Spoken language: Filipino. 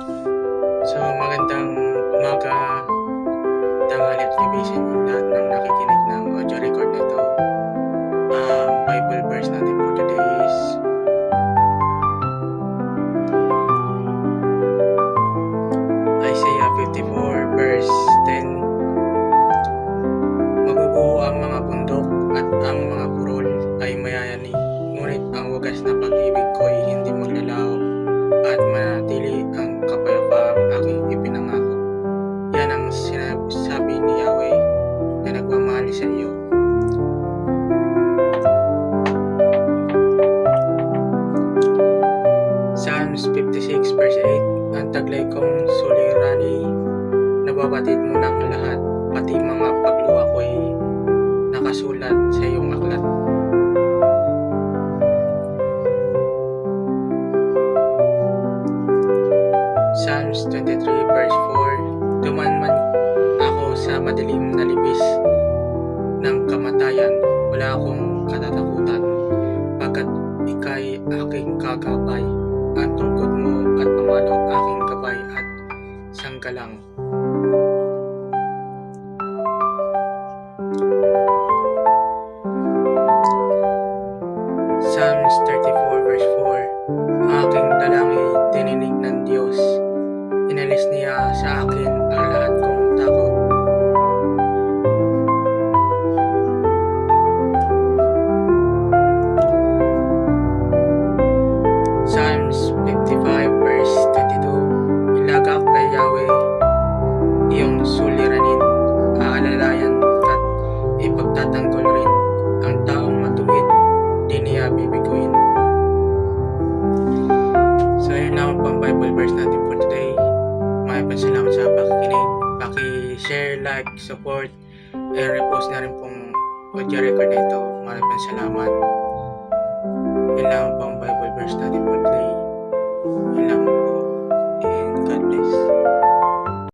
So, magandang umaga, tanghali at gabi sa inyo lahat ng nakikinig ng audio record nito. Bible verse natin for today is Isaiah 54 verse 10. Maguguho ang mga bundok at ang mga burol ay mayayani, ngunit ang wagas na pag-ibig ko ay hindi maglalaho at manatili ang kapayapaang aking ipinangako. Yan ang sinasabi ni Yahweh na nagmamahal sa iyo. Psalms 56 verse 8. Ang taglay kong sulirani, nababatid mo ng lahat, pati mga pagluha ko'y nakasulat sa iyong aklat. Psalms 23 verse 4. Duman man ako sa madilim na libis ng kamatayan, wala akong katatakutan, pagkat ika'y aking kagabay, ang tungkod mo at pamalo aking gabay at sanggalang. Psalms 34 verse 4. Aking dalangin tininig ng Diyos, inalis niya sa akin ang lahat kong takot. Psalms 55 verse 22. Ilagak kay Yahweh iyong suliranin, aalalayan at ipagtatanggol rin ang taong matuwid, di niya bibiguin. So yun lang po ang Bible verse natin for today. Maraming salamat sa pakikinig. Paki-share, like, support, repost na rin pong audio record na ito. Maraming salamat. Yun lang po ang Bible verse natin for today. Yun